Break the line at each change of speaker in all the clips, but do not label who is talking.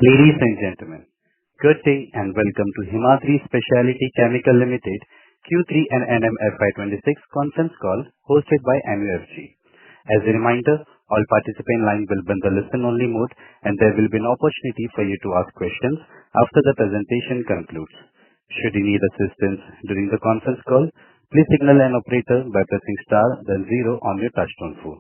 Ladies and gentlemen, good day and welcome to Himadri Speciality Chemical Limited Q3 and FY26 conference call hosted by MUFG. As a reminder, all participant lines will be in the listen-only mode and there will be an opportunity for you to ask questions after the presentation concludes. Should you need assistance during the conference call, please signal an operator by pressing star then 0 on your touchtone phone.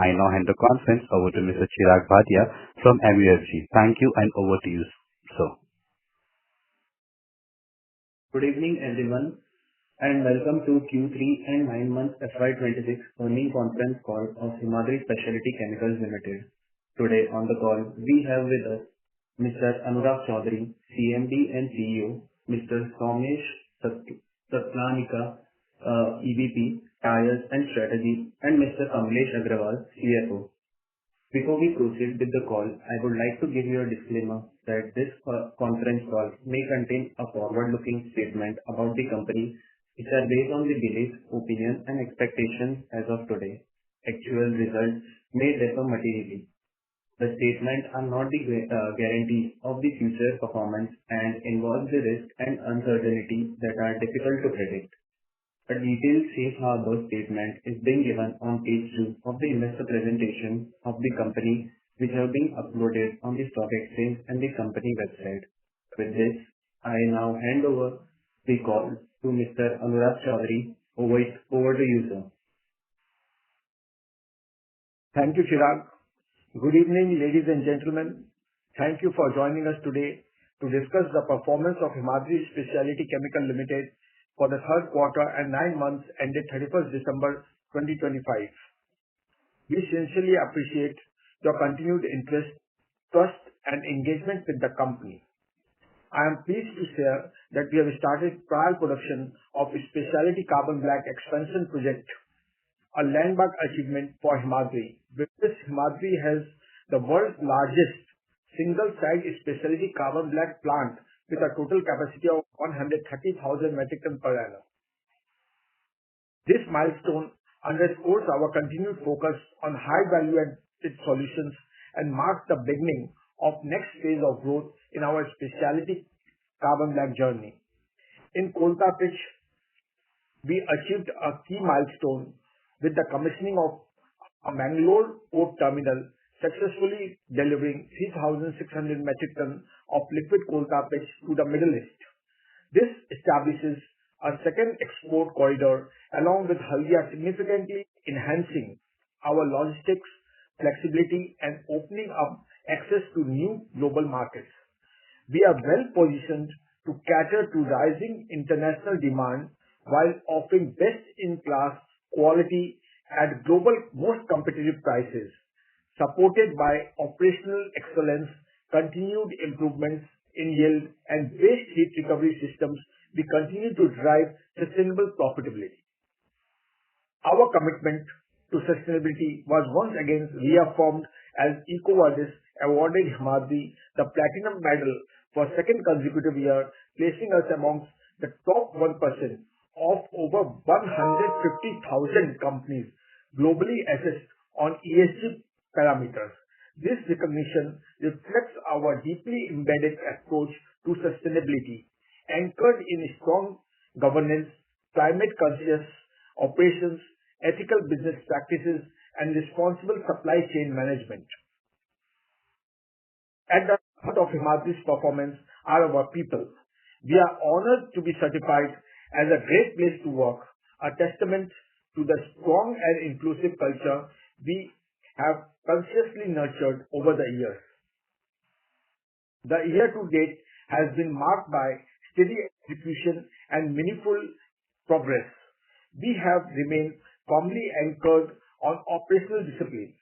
I now hand the conference over to Mr. Chirag Bhatia from MUFG. Thank you and over to you, sir.
Good evening everyone and welcome to Q3 and 9 months FY26 earnings conference call of Himadri Speciality Chemicals Limited. Today on the call we have with us Mr. Anurag Chaudhary, CMD and CEO, Mr. Somesh Satlanika, EVP, Tires and Strategy, and Mr. Kamlesh Agrawal, CFO. Before we proceed with the call, I would like to give you a disclaimer that this conference call may contain a forward-looking statement about the company which are based on the beliefs, opinions and expectations as of today. Actual results may differ materially. The statements are not the guarantees of the future performance and involve the risk and uncertainty that are difficult to predict. A detailed safe harbor statement is being given on page 2 of the investor presentation of the company which have been uploaded on the stock exchange and the company website. With this, I now hand over the call to Mr. Anurag Chaudhary. Over to you, sir.
Thank you, Chirag. Good evening, ladies and gentlemen. Thank you for joining us today to discuss the performance of Himadri Speciality Chemical Limited for the third quarter and 9 months ended 31st December 2025. We sincerely appreciate your continued interest, trust and engagement with the company. I am pleased to share that we have started trial production of a specialty carbon black expansion project, a landmark achievement for Himadri. With this, Himadri has the world's largest single-site specialty carbon black plant with a total capacity of 130,000 metric ton per annum. This milestone underscores our continued focus on high value-added solutions and marks the beginning of next phase of growth in our specialty carbon black journey. In coal tar pitch, we achieved a key milestone with the commissioning of a Mangalore port terminal, successfully delivering 3,600 metric ton of liquid coal tar pitch to the Middle East. This establishes a second export corridor along with Haldia, significantly enhancing our logistics flexibility and opening up access to new global markets. We are well positioned to cater to rising international demand while offering best-in-class quality at global most competitive prices. Supported by operational excellence, continued improvements in yield and waste heat recovery systems, we continue to drive sustainable profitability. Our commitment to sustainability was once again reaffirmed as EcoVadis awarded Himadri the Platinum Medal for second consecutive year, placing us amongst the top 1% of over 150,000 companies globally assessed on ESG parameters. This recognition reflects our deeply embedded approach to sustainability, anchored in strong governance, climate-conscious operations, ethical business practices, and responsible supply chain management. At the heart of Himadri's performance are our people. We are honored to be certified as a great place to work, a testament to the strong and inclusive culture we have consciously nurtured over the years. The year to date has been marked by steady execution and meaningful progress. We have remained firmly anchored on operational discipline,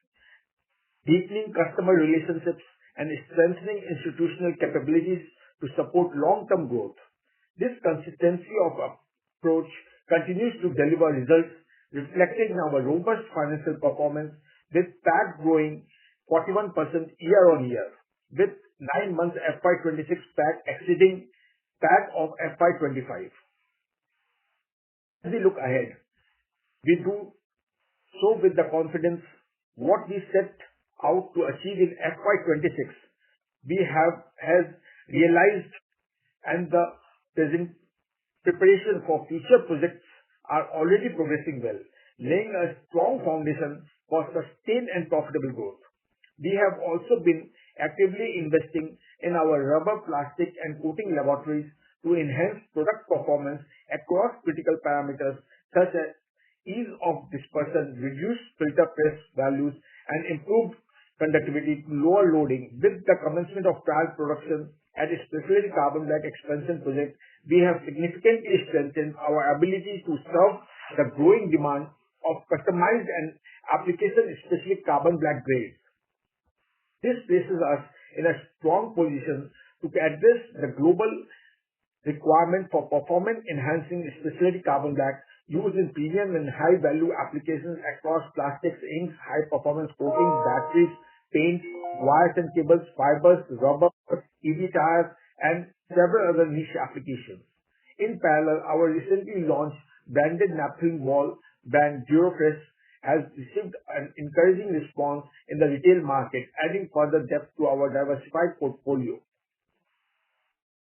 deepening customer relationships and strengthening institutional capabilities to support long-term growth. This consistency of approach continues to deliver results reflected in our robust financial performance, with PAT growing 41% year-on-year, with 9 months FY26 PAT exceeding PAT of FY25. As we look ahead, we do so with the confidence what we set out to achieve in FY26 has realized, and the present preparation for future projects are already progressing well, laying a strong foundation for sustained and profitable growth. We have also been actively investing in our rubber, plastic, and coating laboratories to enhance product performance across critical parameters such as ease of dispersion, reduced filter press values, and improved conductivity to lower loading. With the commencement of trial production at a specialty carbon black expansion project, we have significantly strengthened our ability to serve the growing demand of customized and application-specific carbon black grades. This places us in a strong position to address the global requirement for performance-enhancing specialty carbon black used in premium and high-value applications across plastics, inks, high-performance coatings, batteries, paints, wires and cables, fibers, rubber, EV tires, and several other niche applications. In parallel, our recently launched branded naphthalene wall brand Durofresh has received an encouraging response in the retail market, adding further depth to our diversified portfolio.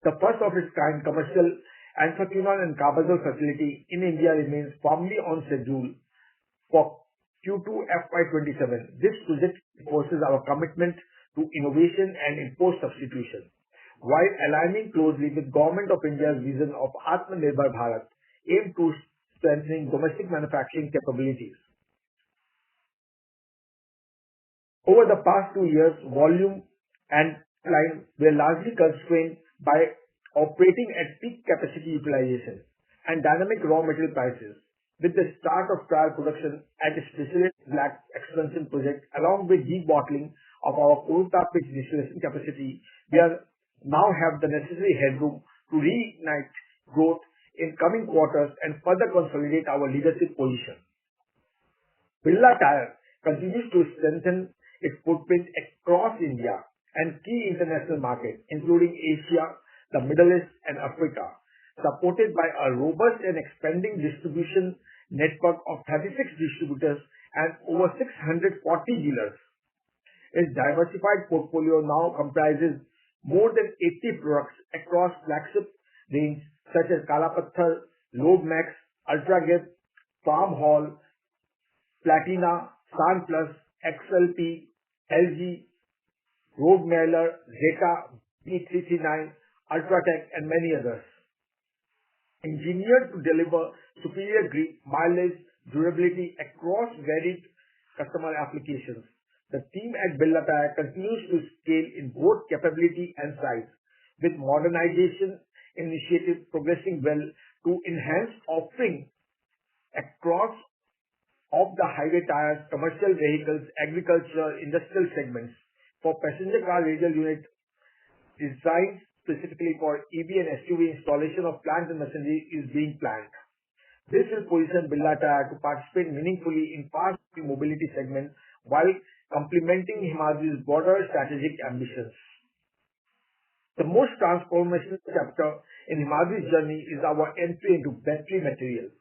The first of its kind commercial anthraquinone and carbazole facility in India remains firmly on schedule for Q2FY27. This project reinforces our commitment to innovation and import substitution, while aligning closely with Government of India's vision of Atmanirbhar Bharat, aimed to strengthening domestic manufacturing capabilities. Over the past 2 years, volume and line were largely constrained by operating at peak capacity utilization and dynamic raw material prices. With the start of trial production at a specialty black expansion project, along with debottling of our Kolkata pitch distillation capacity, we now have the necessary headroom to reignite growth in coming quarters and further consolidate our leadership position. Birla Tyre continues to strengthen its footprint across India and key international markets, including Asia, the Middle East, and Africa, supported by a robust and expanding distribution network of 36 distributors and over 640 dealers. Its diversified portfolio now comprises more than 80 products across flagship range such as Kala Patthar, Load Max, Ultra Grip, Farm Hall, Platina, San Plus, XLP, LG, Road Mailer, Zeta, B339, Ultratech, and many others. Engineered to deliver superior grip, mileage, durability across varied customer applications, the team at Birla Tyre continues to scale in both capability and size, with modernization initiatives progressing well to enhance offering across of the highway tires, commercial vehicles, agriculture, industrial segments. For passenger car radial unit designed specifically for EV and SUV, installation of plant and machinery is being planned. This will position Birla Tyre to participate meaningfully in fast mobility segment while complementing Himadri's broader strategic ambitions. The most transformational chapter in Himadri's journey is our entry into battery materials.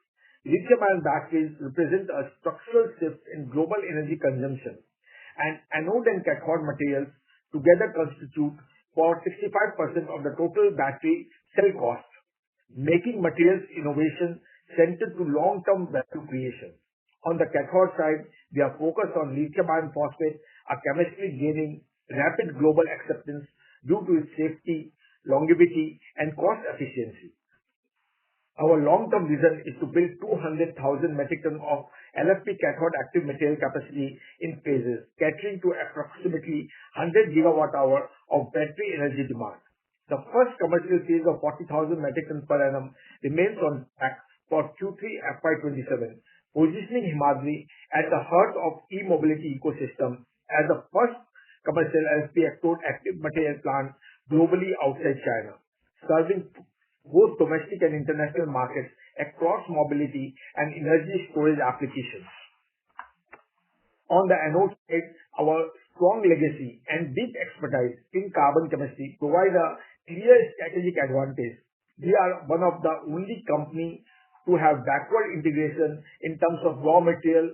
Lithium-ion batteries represent a structural shift in global energy consumption, and anode and cathode materials together constitute for 65% of the total battery cell cost, making materials innovation centered to long-term value creation. On the cathode side, we are focused on lithium-ion phosphate, a chemistry gaining rapid global acceptance due to its safety, longevity, and cost efficiency. Our long-term vision is to build 200,000 metric tons of LFP cathode active material capacity in phases, catering to approximately 100 gigawatt-hour of battery energy demand. The first commercial phase of 40,000 metric tons per annum remains on track for Q3FY27, positioning Himadri at the heart of e-mobility ecosystem as the first commercial LFP active material plant globally outside China, serving both domestic and international markets across mobility and energy storage applications. On the anode side, our strong legacy and deep expertise in carbon chemistry provide a clear strategic advantage. We are one of the only companies to have backward integration in terms of raw material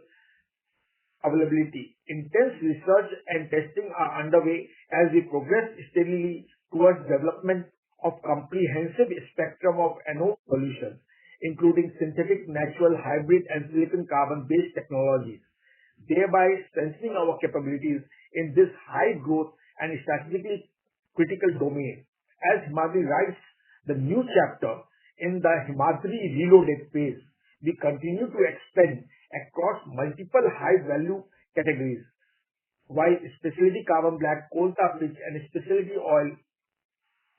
availability. Intense research and testing are underway as we progress steadily towards development of comprehensive spectrum of anode solutions, including synthetic, natural, hybrid, and silicon carbon-based technologies, thereby strengthening our capabilities in this high growth and strategically critical domain. As Himadri writes the new chapter in the Himadri Reloaded phase, we continue to expand across multiple high-value categories. While specialty carbon black, coal tar pitch, and specialty oil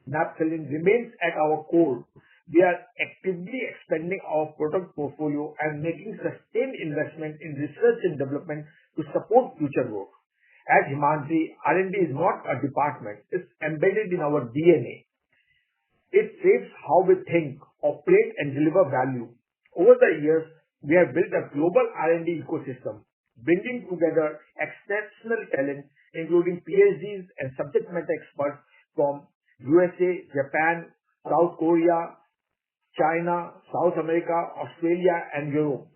naphthalene remains at our core, we are actively expanding our product portfolio and making sustained investment in research and development to support future growth. At Himadri, R&D is not a department, it's embedded in our DNA. It shapes how we think, operate, and deliver value. Over the years, we have built a global R&D ecosystem, bringing together exceptional talent, including PhDs and subject matter experts from USA, Japan, South Korea, China, South America, Australia, and Europe.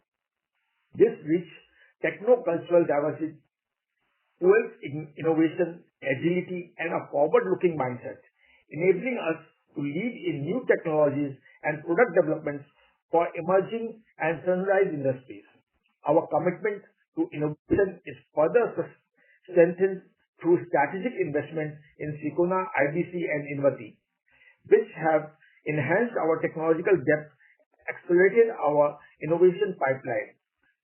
This rich techno-cultural diversity fuels innovation, agility, and a forward-looking mindset, enabling us to lead in new technologies and product developments for emerging and sunrise industries. Our commitment to innovation is further strengthened through strategic investments in Sicona, IBC, and Invati, which have enhanced our technological depth, accelerated our innovation pipeline.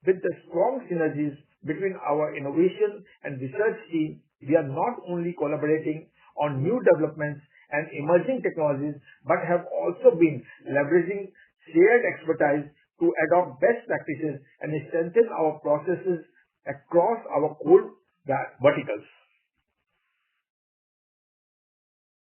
With the strong synergies between our innovation and research team, we are not only collaborating on new developments and emerging technologies, but have also been leveraging shared expertise to adopt best practices and strengthen our processes across our core verticals.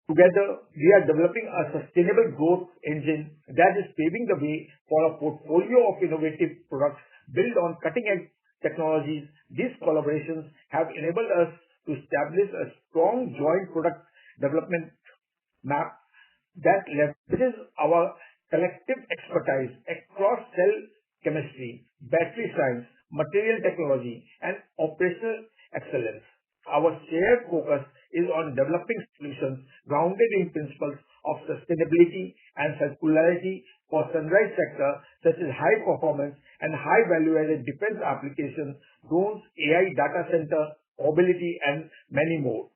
Together, we are developing a sustainable growth engine that is paving the way for a portfolio of innovative products built on cutting-edge technologies. These collaborations have enabled us to establish a strong joint product development map that leverages our collective expertise across cell chemistry, battery science, material technology, and operational excellence. Our shared focus is on developing solutions grounded in principles of sustainability and circularity for sunrise sector such as high performance and high value-added defense applications, drones, AI data center, mobility, and many more.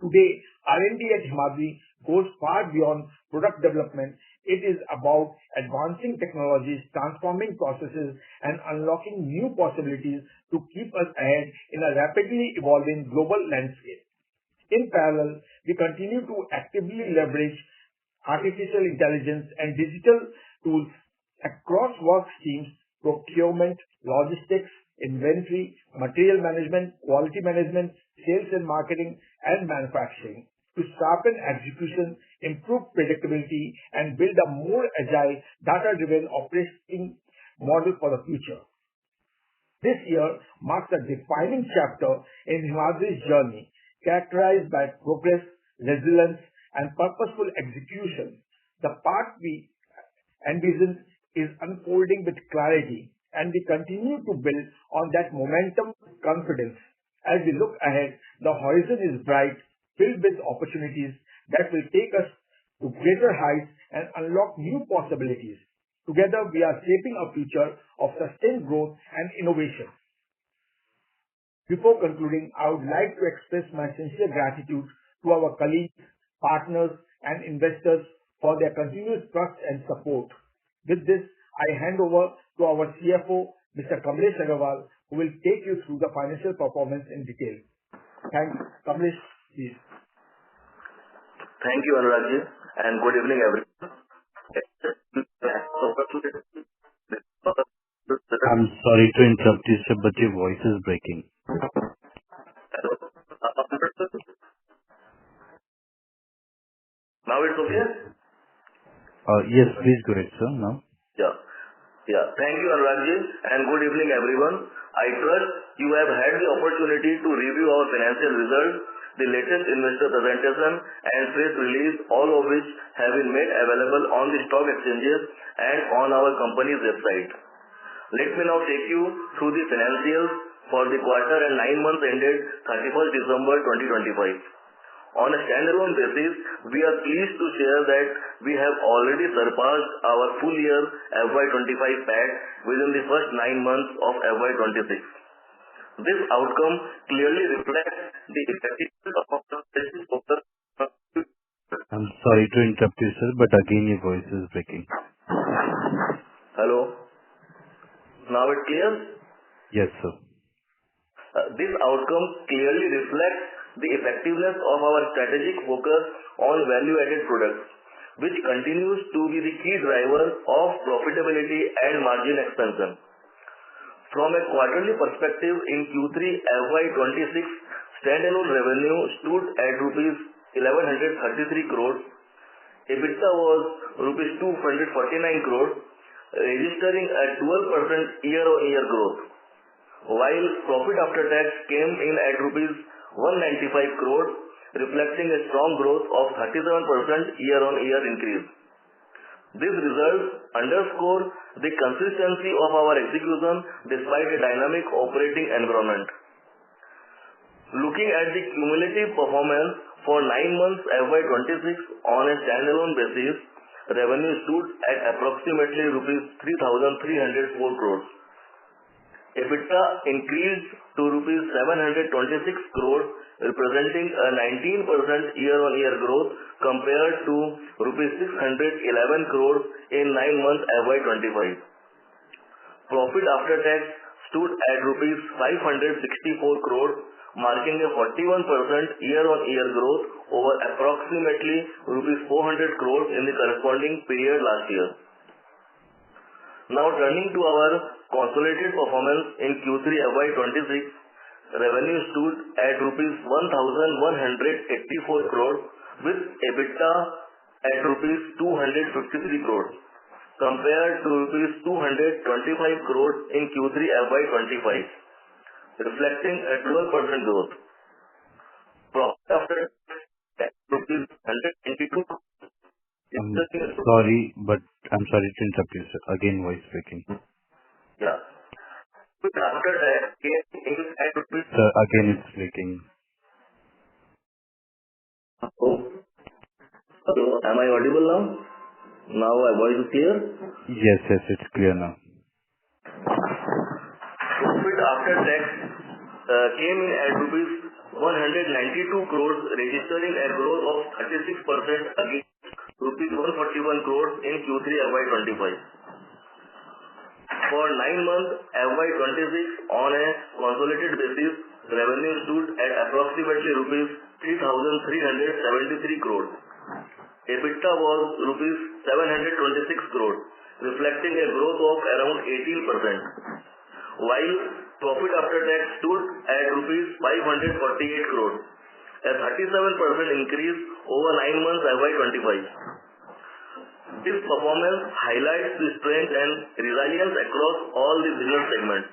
Today, R&D at Himadri goes far beyond product development. It is about advancing technologies, transforming processes, and unlocking new possibilities to keep us ahead in a rapidly evolving global landscape. In parallel, we continue to actively leverage artificial intelligence and digital tools across work streams, procurement, logistics, inventory, material management, quality management, sales and marketing, and manufacturing to sharpen execution, improve predictability, and build a more agile, data-driven operating model for the future. This year marks a defining chapter in Himadri's journey, characterized by progress, resilience, and purposeful execution. The path we envision is unfolding with clarity, and we continue to build on that momentum with confidence. As we look ahead, the horizon is bright, filled with opportunities that will take us to greater heights and unlock new possibilities. Together, we are shaping a future of sustained growth and innovation. Before concluding, I would like to express my sincere gratitude to our colleagues, partners, and investors for their continuous trust and support. With this, I hand over to our CFO, Mr. Kamlesh Agarwal, who will take you through the financial performance in detail. Thanks. Kamlesh, please.
Thank you, Anuragji, and good evening, everyone.
I'm sorry to interrupt you, sir, but your voice is breaking.
Now it's okay?
Yes, please go ahead, sir. Now.
Yeah. Thank you, Anuragji, and good evening, everyone. I trust you have had the opportunity to review our financial results, the latest investor presentation, and press release, all of which have been made available on the stock exchanges and on our company's website. Let me now take you through the financials for the quarter and 9 months ended 31st December 2025. On a standalone basis, we are pleased to share that we have already surpassed our full year FY25 PAT within the first 9 months of FY26. This outcome clearly reflects the effectiveness of our strategic focus.
I'm sorry to interrupt you, sir, but again your voice is breaking.
Hello? Now it's clear?
Yes, sir.
This outcome clearly reflects the effectiveness of our strategic focus on value-added products, which continues to be the key driver of profitability and margin expansion. From a quarterly perspective, in Q3 FY26, standalone revenue stood at rupees 1133 crores. EBITDA was rupees 249 crores, registering a 12% year-on-year growth, while profit after tax came in at rupees 195 crores, reflecting a strong growth of 37% year-on-year increase. These results underscore the consistency of our execution despite a dynamic operating environment. Looking at the cumulative performance for 9 months FY26 on a standalone basis, revenue stood at approximately rupees 3,304 crores. EBITDA increased to rupees 726 crores, representing a 19% year-on-year growth compared to rupees 611 crores in 9 months FY25. Profit after tax stood at rupees 564 crores, marking a 41% year-on-year growth over approximately rupees 400 crores in the corresponding period last year. Now turning to our consolidated performance in Q3 FY26, revenue stood at rupees 1,184 crores with EBITDA at rupees 253 crores compared to rupees 225 crores in Q3 FY25, reflecting a 12% growth. Profit after tax rupees 122 crores.
I'm sorry to interrupt you, sir. Again, voice breaking.
Yeah. After that,
sir, again it's breaking.
So, am I audible now? Now my voice is clear?
Yes, it's clear now.
Profit after tax came in at rupees 192 crores, registering a growth of 36% against rupees 141 crores in Q3 FY25. For 9 months FY26, on a consolidated basis, revenue stood at approximately rupees 3,373 crores. EBITDA was rupees 726 crores, reflecting a growth of around 18%, while profit after tax stood at rupees 548 crores, a 37% increase over 9 months FY25. This performance highlights the strength and resilience across all the business segments.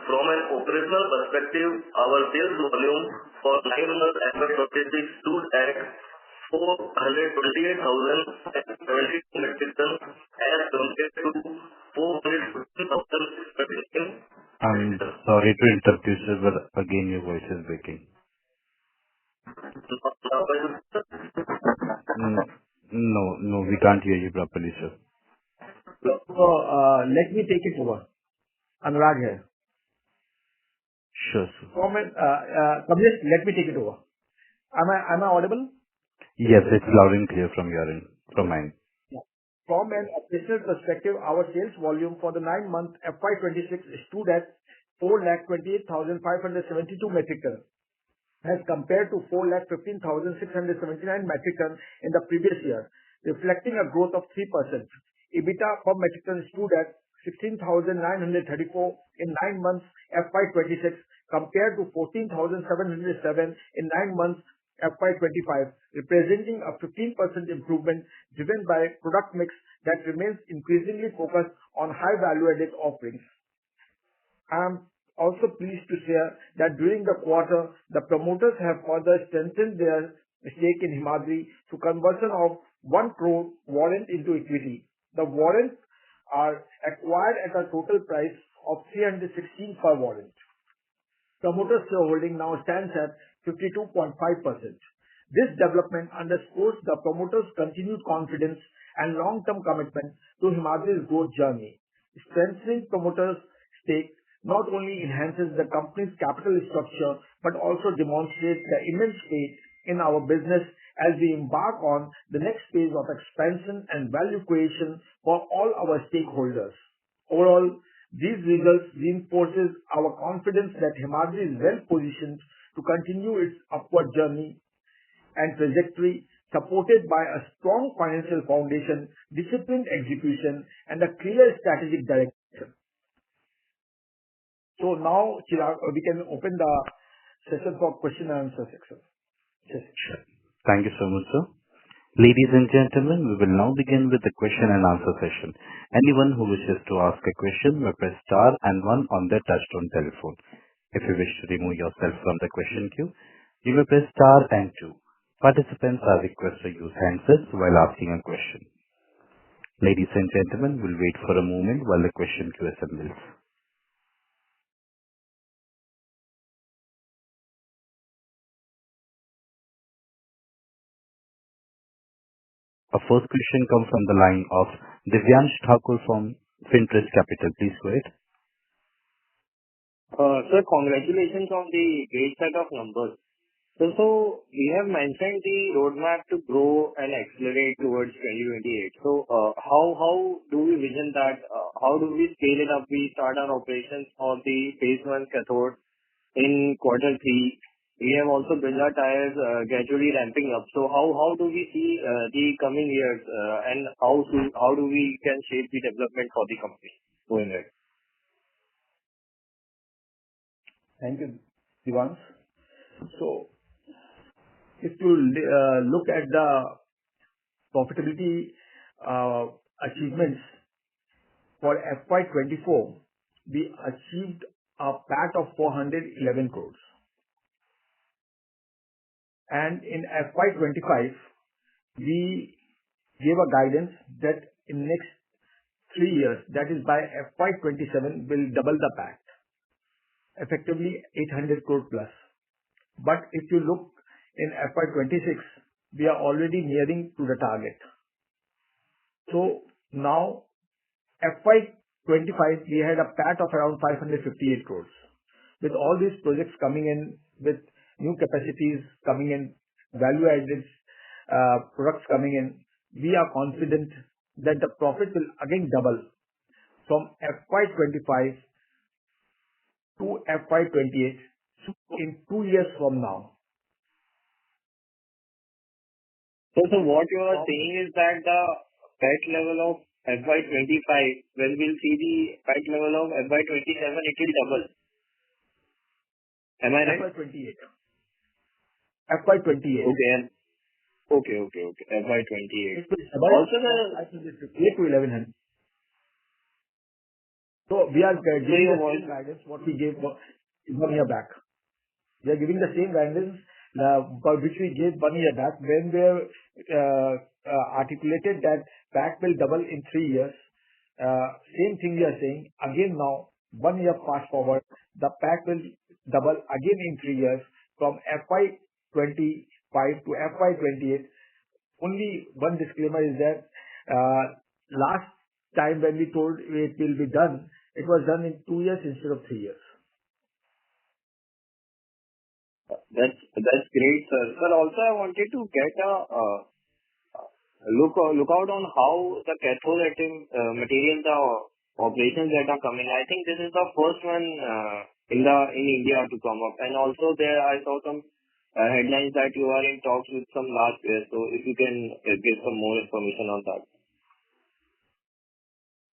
From an operational perspective, our sales volume for 9 months FY26 stood at 428,072 metric tons as compared to 415,000 metric tons.
I'm sorry to interrupt you, sir, but again your voice is breaking. No, we can't hear you properly, sir.
So, let me take it over. Anurag here.
Sure, sir.
Kamlesh, let me take it over. Am I audible?
Yes, it's loud and clear from your end, from mine.
Yeah. From an operational perspective, our sales volume for the 9 months FY26 stood at 428,572 metric tons, as compared to 415,679 metric tons in the previous year, reflecting a growth of 3%. EBITDA per metric ton stood at 16,934 in 9 months FY26 compared to 14,707 in 9 months FY25, representing a 15% improvement driven by product mix that remains increasingly focused on high value-added offerings. I am also pleased to share that during the quarter, the promoters have further strengthened their stake in Himadri through conversion of 1 crore warrant into equity. The warrants are acquired at a total price of 316 per warrant. Promoter shareholding now stands at 52.5%. This development underscores the promoters' continued confidence and long-term commitment to Himadri's growth journey. Strengthening promoters' stake not only enhances the company's capital structure but also demonstrates the immense faith in our business as we embark on the next phase of expansion and value creation for all our stakeholders. Overall, these results reinforces our confidence that Himadri is well positioned to continue its upward journey and trajectory, supported by a strong financial foundation, disciplined execution, and a clear strategic direction. So now, Chirag, we can open the session for question and answer section. Yes.
Sure. Thank you so much, sir. Ladies and gentlemen, we will now begin with the question and answer session. Anyone who wishes to ask a question may press star and one on their touchtone telephone. If you wish to remove yourself from the question queue, you may press star and two. Participants are requested to use handsets while asking a question. Ladies and gentlemen, we'll wait for a moment while the question queue assembles. Our first question comes from the line of Divyansh Thakur from Finterest Capital. Please go ahead.
Sir, congratulations on the great set of numbers. So we have mentioned the roadmap to grow and accelerate towards 2028. So how do we vision that? How do we scale it up? We start our operations for the phase 1 cathode in Q3. We have also built our tires gradually ramping up. So how do we see the coming years and how do we can shape the development for the company going ahead?
Thank you, Divyansh. So if you look at the profitability achievements for FY24, we achieved a PAT of 411 crores. And in FY25, we gave a guidance that in next 3 years, that is by FY27, will double the PAT, effectively 800 crore plus. But if you look in FY26, we are already nearing to the target. So now FY25, we had a PAT of around 558 crores. With all these projects coming in, with new capacities coming in, value-added products coming in, we are confident that the profit will again double from FY25 to FY28 in 2 years from now.
So what you are saying is that the PAT level of FY25, when we'll see the PAT level of FY27, it will double. Am I right?
FY28.
Okay. FY28.
Also, the 8 to 1100. So we are giving the same guidance what we gave 1 year back. We are giving the same guidance which we gave 1 year back when we articulated that PAT will double in 3 years. Same thing we are saying again now. 1 year fast forward, the PAT will double again in 3 years from FY25 to FY28. Only one disclaimer is that last time when we told it will be done, it was done in 2 years instead of 3 years.
That's great, sir. Sir, also I wanted to get a look out on how the cathode materials operations that are coming. I think this is the first one in India to come up, and also there I saw some headlines that you are in talks with some large players. So if you can give some more information on that.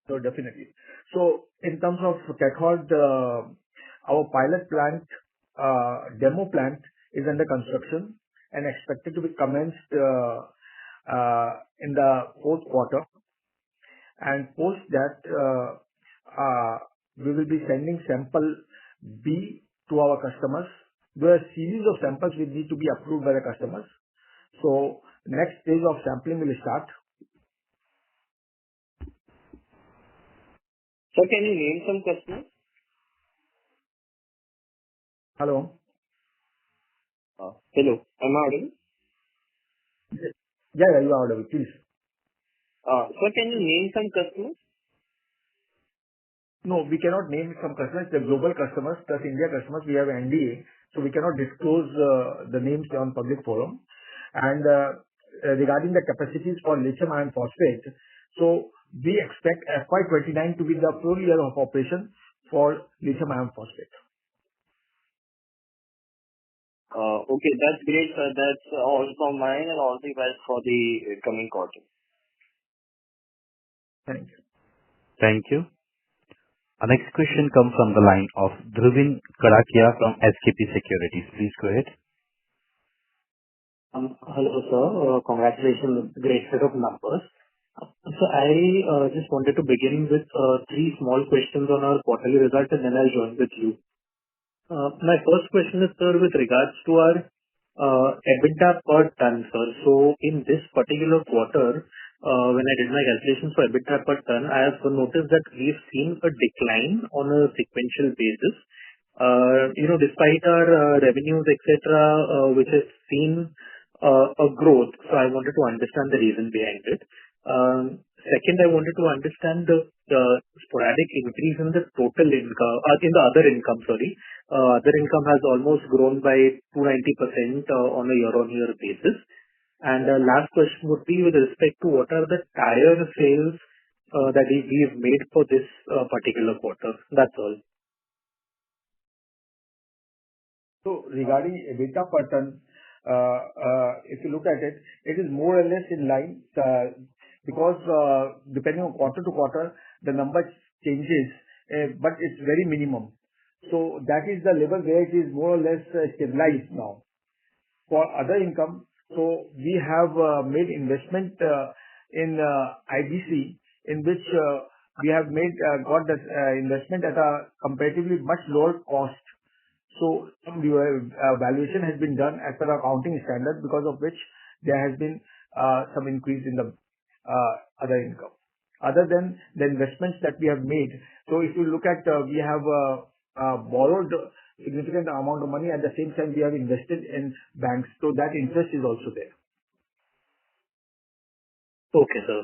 So definitely. So in terms of cathode, our pilot plant, demo plant is under construction and expected to be commenced in the fourth quarter. And post that, we will be sending sample B to our customers. There are a series of samples which need to be approved by the customers. So next stage of sampling will start.
So can you name some customers?
Hello.
Hello, am I audible?
Yeah, you are audible, please.
Sir, can you name some customers?
No, we cannot name some customers. They're global customers, plus India customers. We have NDA, so we cannot disclose the names on public forum. And regarding the capacities for lithium iron phosphate, so we expect FY29 to be the full year of operation for lithium iron phosphate.
Okay, that's great, sir. That's all from mine and all the best for the coming quarter.
Thank you.
Thank you. Our next question comes from the line of Dhruvin Kadakia from SKP Securities. Please go ahead.
Hello, sir. Congratulations. Great set of numbers. So I just wanted to begin with three small questions on our quarterly results, and then I'll join with you. My first question is, sir, with regards to our EBITDA per ton, sir. So in this particular quarter, when I did my calculations for EBITDA per ton, I have noticed that we've seen a decline on a sequential basis. Despite our revenues, etc., which has seen a growth. So I wanted to understand the reason behind it. Second, I wanted to understand the sporadic increase in the total income, in the other income, sorry. Other income has almost grown by 290% on a year-on-year basis. And the last question would be with respect to what are the tire sales that we've made for this particular quarter. That's all.
So regarding EBITDA per ton, if you look at it, it is more or less in line because depending on quarter to quarter, the number changes, but it's very minimum. So that is the level where it is more or less stabilized now. For other income, so we have made investment in IBC, in which we have got that investment at a comparatively much lower cost. So some valuation has been done as per accounting standard, because of which there has been some increase in the other income. Other than the investments that we have made, so if you look at, we have borrowed significant amount of money. At the same time, we have invested in banks, so that interest is also there.
Okay, sir.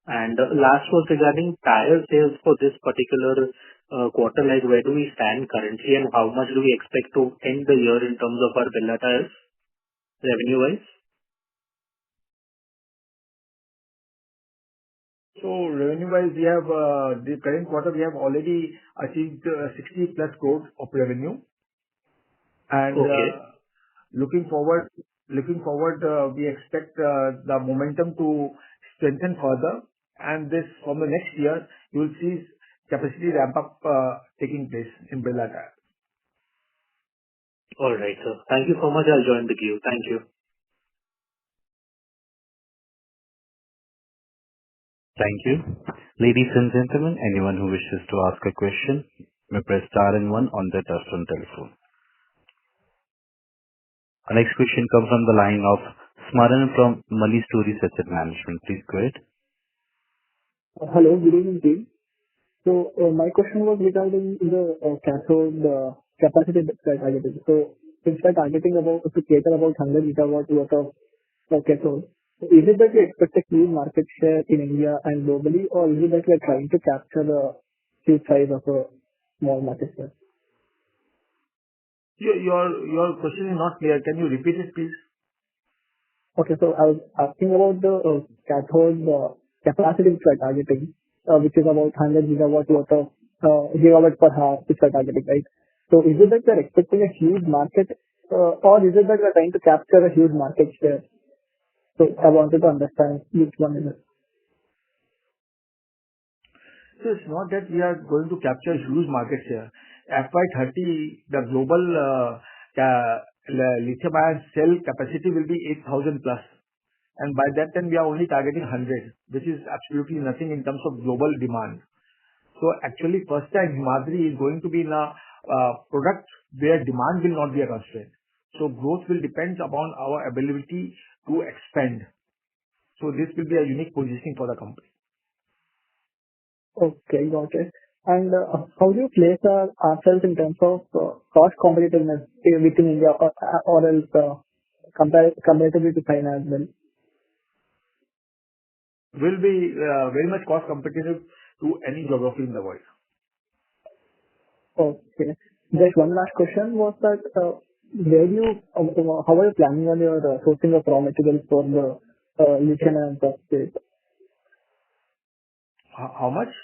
And last was regarding tire sales for this particular quarter. Like, where do we stand currently, and how much do we expect to end the year in terms of our Birla Tyres, revenue-wise?
So revenue-wise, we have the current quarter, we have already achieved 60 plus crores of revenue. And looking forward, we expect the momentum to strengthen further. And this, from the next year, you will see capacity ramp up taking place in Birla Tyres.
All right, sir. Thank you so much. I'll join the queue. Thank you.
Thank you. Ladies and gentlemen, anyone who wishes to ask a question may press star and one on their touchtone telephone. Our next question comes from the line of Smaran from Money Stories Asset Management. Please go ahead.
Hello, good evening, team. So my question was regarding the cathode capacity that we are targeting. So since we are targeting to cater about 100 gigawatt worth of cathode, so is it that we expect a huge market share in India and globally, or is it that we are trying to capture the huge size of a small market share?
Your question is not clear. Can you repeat it, please?
Okay, so I was asking about the cathode capacity which we are targeting, which is about 100 gigawatt worth of gigawatt per hour, which we are targeting, right? So is it that we are expecting a huge market, or is it that we are trying to capture a huge market share? So I wanted to understand which one is it.
So it's not that we are going to capture huge market share. FY30, the global lithium ion cell capacity will be 8,000 plus. And by that time, we are only targeting 100, which is absolutely nothing in terms of global demand. So actually, first time Himadri is going to be in a product where demand will not be a constraint. So growth will depend upon our ability to expand. So this will be a unique positioning for the company.
Okay, got it. And how do you place ourselves in terms of cost competitiveness within India or else comparatively to China as well?
Will be very much cost competitive to any geography in the world.
Okay. Just one last question was that how are you planning on your sourcing of raw materials for the lithium and phosphate?
How much?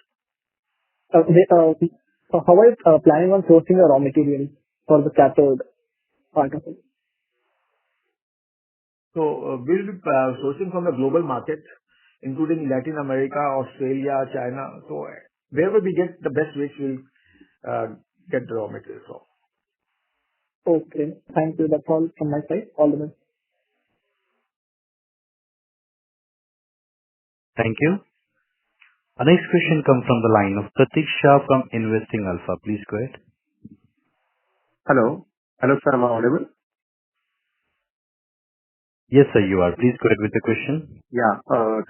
How are you planning on sourcing the raw materials for the cathode part of it?
So we'll be sourcing from the global market, including Latin America, Australia, China. So wherever we get the best rates, we'll get the raw materials from.
Okay. Thank you. That's all from my side. All the best.
Thank you. Our next question comes from the line of Pratik Shah from Investing Alpha. Please go ahead.
Hello. Hello, sir. Am I audible?
Yes, sir, you are. Please go ahead with the question.
Yeah.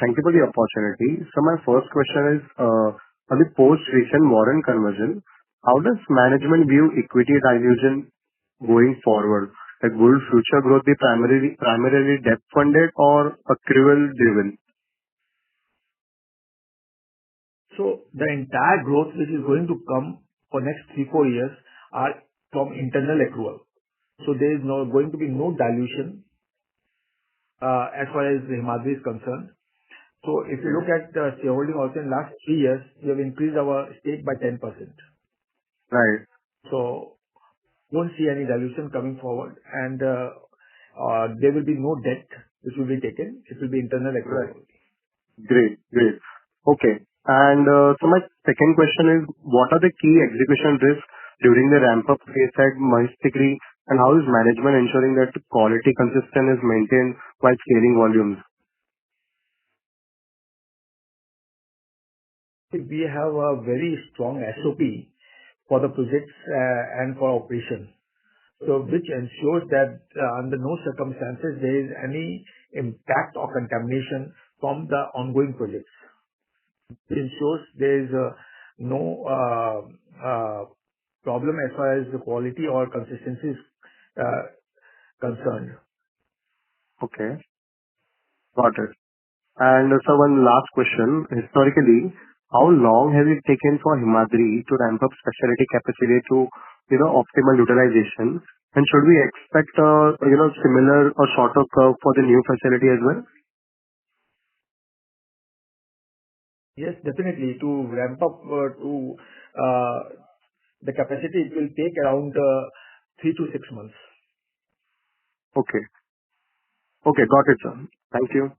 Thank you for the opportunity. So my first question is, on the post-recent warrant conversion, how does management view equity dilution going forward? Like, will future growth be primarily debt-funded or accrual-driven?
So the entire growth which is going to come for next 3-4 years are from internal accrual. So there is going to be no dilution as far as Himadri is concerned. So if you look at the shareholding also in last 3 years, we have increased our stake by 10%.
Right.
So won't see any dilution coming forward, and there will be no debt which will be taken. It will be internal accrual.
Great. Okay. And so my second question is, what are the key execution risks during the ramp-up phase at Mahistikry, and how is management ensuring that quality consistent is maintained while scaling volumes?
We have a very strong SOP for the projects and for operation. So which ensures that under no circumstances there is any impact or contamination from the ongoing projects. It ensures there is no problem as far as the quality or consistency is concerned.
Okay. Got it. And so one last question. Historically, how long has it taken for Himadri to ramp up specialty capacity to, optimal utilization? And should we expect similar or shorter curve for the new facility as well?
Yes, definitely. To ramp up to the capacity, it will take around 3 to 6 months.
Okay. Got it, sir. Thank you.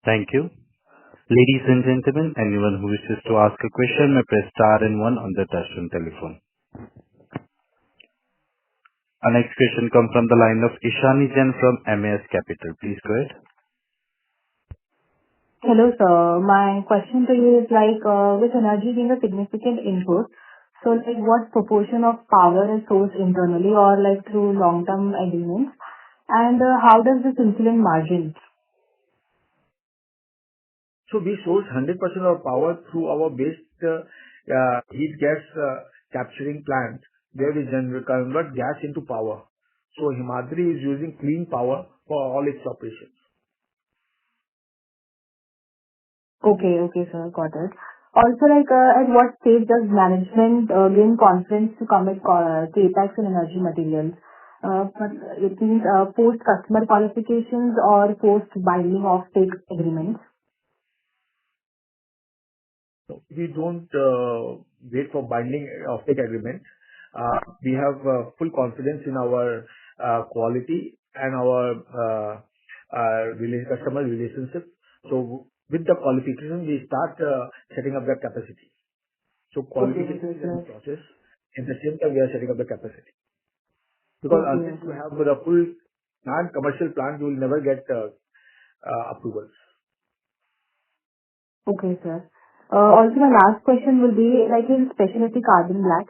Thank you. Ladies and gentlemen, anyone who wishes to ask a question may press star and 1 on the touchtone telephone. Our next question comes from the line of Ishani Jain from MAS Capital. Please go ahead.
Hello, sir. My question to you is with energy being a significant input, so what proportion of power is sourced internally or through long-term agreements, and how does this influence margins?
So we source 100% of power through our waste heat gas capturing plant, where we convert gas into power. So Himadri is using clean power for all its operations.
Okay, sir. Got it. Also, at what stage does management gain confidence to commit CapEx in energy materials? It means post-customer qualifications or post-binding offtake agreements?
We don't wait for binding offtake agreement. We have full confidence in our quality and our customer relationship. So with the qualification, we start setting up the capacity. So qualification is in process. In the same time, we are setting up the capacity. Because unless you have the full commercial plant, you will never get approvals.
Okay, sir. Also, my last question will be, in specialty carbon black,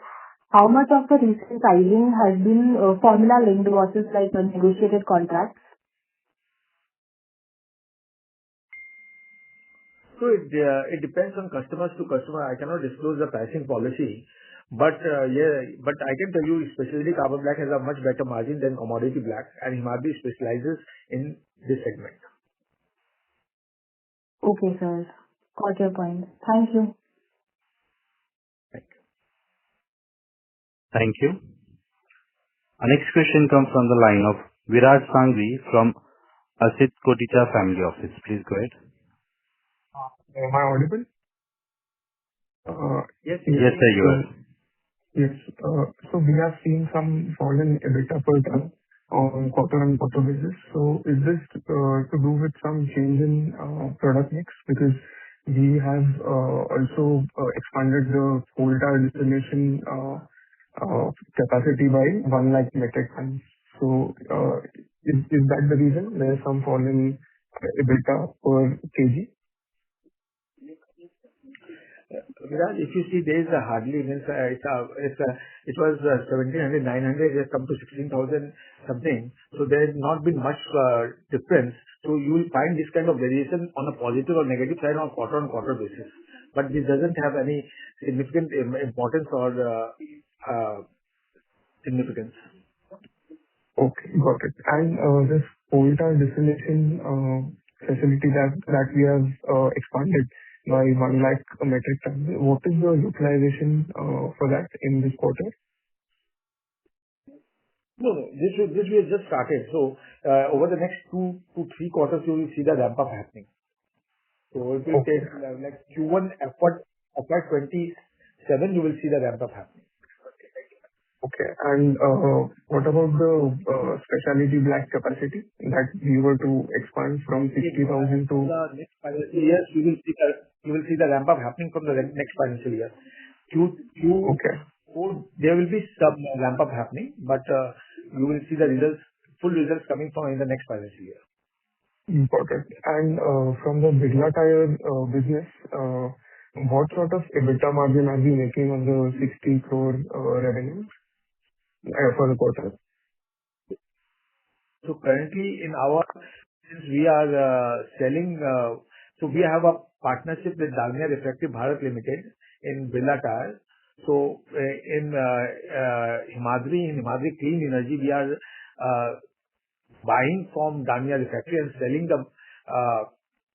how much of the recent pricing has been formula linked versus a negotiated contract?
So it depends on customers to customer. I cannot disclose the pricing policy, but I can tell you specialty carbon black has a much better margin than commodity black, and Himadri specializes in this segment.
Okay, sir. Got your point. Thank you.
Thank you.
Thank you. Our next question comes from the line of Viraj Sanghvi from Asit Koticha Family Office. Please go ahead.
Am I audible?
Yes,
Yes, sir, you are.
Yes. So we have seen some fall in EBITDA per ton on quarter-on-quarter basis. So is this to do with some change in product mix? Because we have also expanded the coal tar distillation capacity by 1 lakh metric tons. So is that the reason there is some fall in EBITDA per kg?
Viraj, if you see, there is a hardly means it was 1,700, 900, it has come to 16,000 something. So there has not been much difference. So you will find this kind of variation on a positive or negative side on quarter-on-quarter basis. But this doesn't have any significant importance or significance.
Okay, got it. And this coal tar distillation facility that we have expanded by 1 lakh metric tons, what is the utilization for that in this quarter?
No, this we have just started. So over the next 2 to 3 quarters, you will see the ramp up happening. So it will take like Q1 FY27, you will see the ramp up happening.
Okay. And what about the specialty black capacity that we were to expand from 60,000 to?
The next financial year, you will see the ramp up happening from the next financial year.
Okay.
There will be some ramp up happening, but you will see the full results coming from in the next financial year.
Important. And from the Birla Tyre business, what sort of EBITDA margin are we making on the 60 crore revenue for the quarter?
So currently since we are selling, so we have a partnership with Dalmia Refractory Bharat Limited in Birla Tyre. So in Himadri Clean Energy, we are buying from Dalmia Refractory and selling the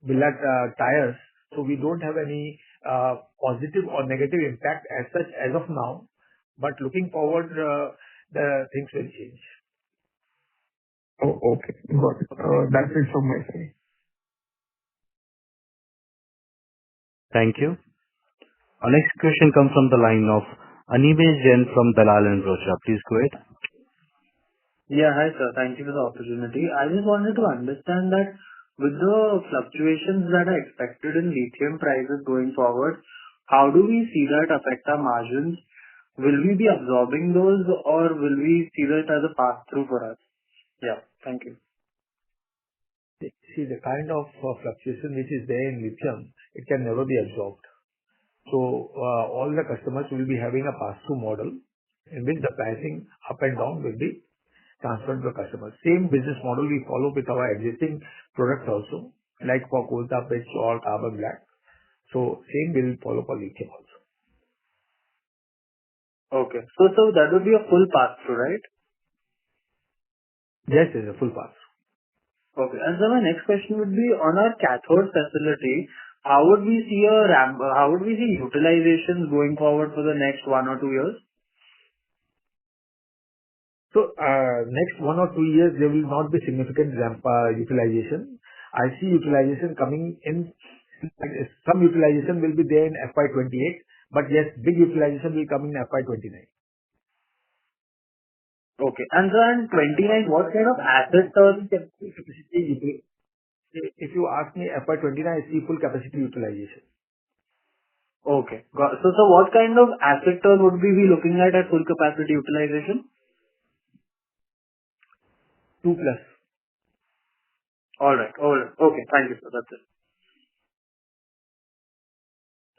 Birla tires. So we don't have any positive or negative impact as such as of now. But looking forward, the things will change.
Oh, okay. Got it. That's it from my side.
Thank you. Our next question comes from the line of Animesh Jain from Dalal & Broacha. Please go ahead.
Yeah, hi sir. Thank you for the opportunity. I just wanted to understand that with the fluctuations that are expected in lithium prices going forward, how do we see that affect our margins? Will we be absorbing those or will we see that as a pass-through for us? Yeah, thank you.
See, the kind of fluctuation which is there in lithium, it can never be absorbed. So all the customers will be having a pass-through model in which the pricing up and down will be transferred to the customer. Same business model we follow with our existing products also, like for coal tar pitch or carbon black. So same will follow for lithium also.
Okay. So that would be a full pass-through, right?
Yes, it's a full pass-through.
Okay. And so my next question would be on our cathode facility, how would we see utilizations going forward for the next 1 or 2 years?
So next 1 or 2 years, there will not be significant utilization. I see utilization coming in. Some utilization will be there in FY28, but yes, big utilization will come in FY29.
Okay. And then 29, what kind of asset turn?
If you ask me FY29, I see full capacity utilization.
Okay. So what kind of asset turn would we be looking at full capacity utilization?
2+.
All right. Okay. Thank you, sir. That's it.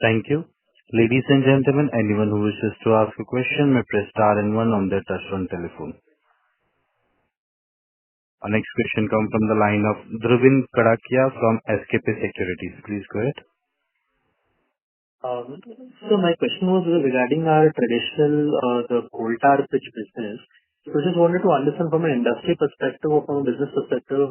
Thank you. Ladies and gentlemen, anyone who wishes to ask a question may press star and 1 on their touchtone telephone. Our next question comes from the line of Dhruvin Kadakia from SKP Securities. Please go ahead.
So my question was regarding our traditional, the coal tar pitch business. So just wanted to understand from an industry perspective or from a business perspective,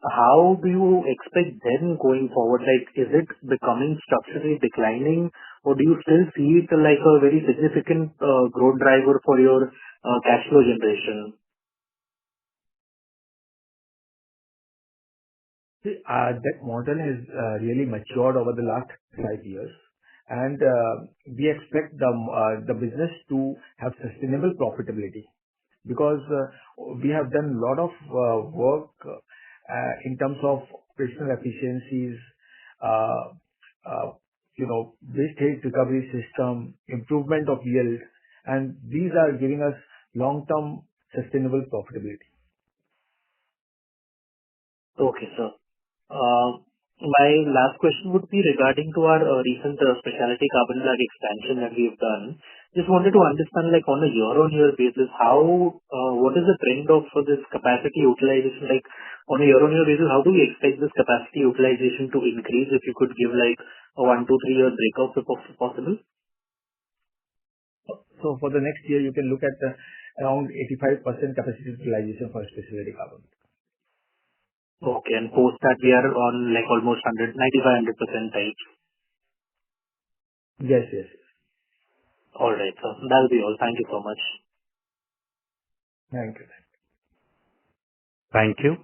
how do you expect them going forward? Like, is it becoming structurally declining, or do you still see it like a very significant growth driver for your cash flow generation?
See, that model has really matured over the last 5 years, and we expect the business to have sustainable profitability because we have done a lot of work in terms of operational efficiencies, uh, waste heat recovery system, improvement of yield, and these are giving us long-term sustainable profitability.
Okay, sir. My last question would be regarding to our recent specialty carbon black expansion that we've done. Just wanted to understand, like, on a year-on-year basis, what is the trend of this capacity utilization? Like, on a year-on-year basis, how do we expect this capacity utilization to increase? If you could give, like, a 1, 2, 3 year breakup if possible.
So for the next year, you can look at around 85% capacity utilization for specialty carbon.
Okay, and post that we are on, like, almost 95-100% type.
Yes.
All right, sir. That'll be all. Thank you so much.
Thank you.
Thank you.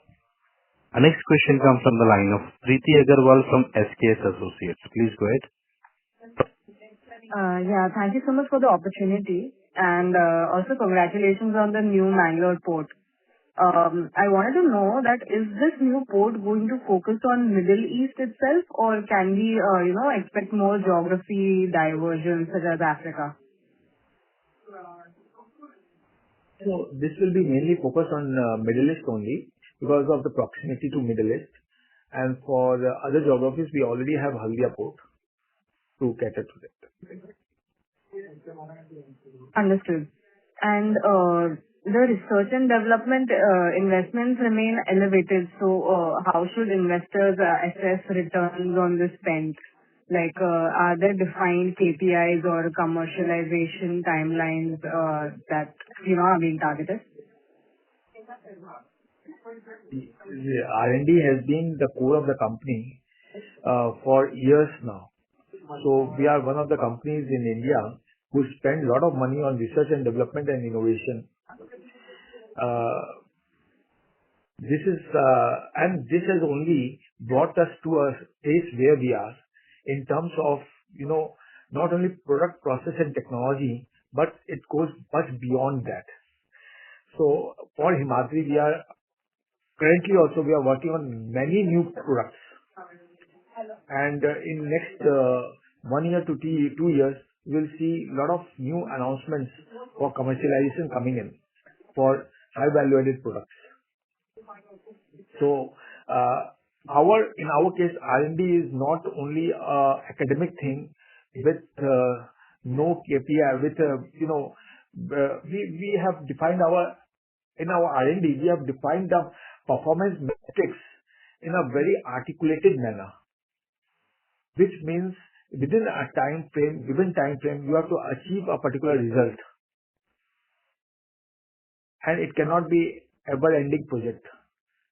Our next question comes from the line of Preeti Agarwal from SKS Associates. Please go ahead.
Yeah, thank you so much for the opportunity, and also congratulations on the new Mangalore port. I wanted to know that is this new port going to focus on Middle East itself, or can we, expect more geography diversions such as Africa?
So this will be mainly focused on Middle East only because of the proximity to Middle East. And for the other geographies, we already have Haldia port to cater to that.
Understood. And the research and development investments remain elevated. So how should investors assess returns on this spend? Like, are there defined KPIs or commercialization timelines that are being targeted?
The R&D has been the core of the company for years now. So we are one of the companies in India who spend a lot of money on research and development and innovation. This has only brought us to a place where we are in terms of, not only product, process and technology, but it goes much beyond that. So for Himadri, we are working on many new products. And in next 1 year to 2 years, we'll see a lot of new announcements for commercialization coming in for high value added products. So in our case, R&D is not only a academic thing with no KPI. We have defined in our R&D, we have defined the performance metrics in a very articulated manner, which means within a given time frame, you have to achieve a particular result. And it cannot be ever-ending project.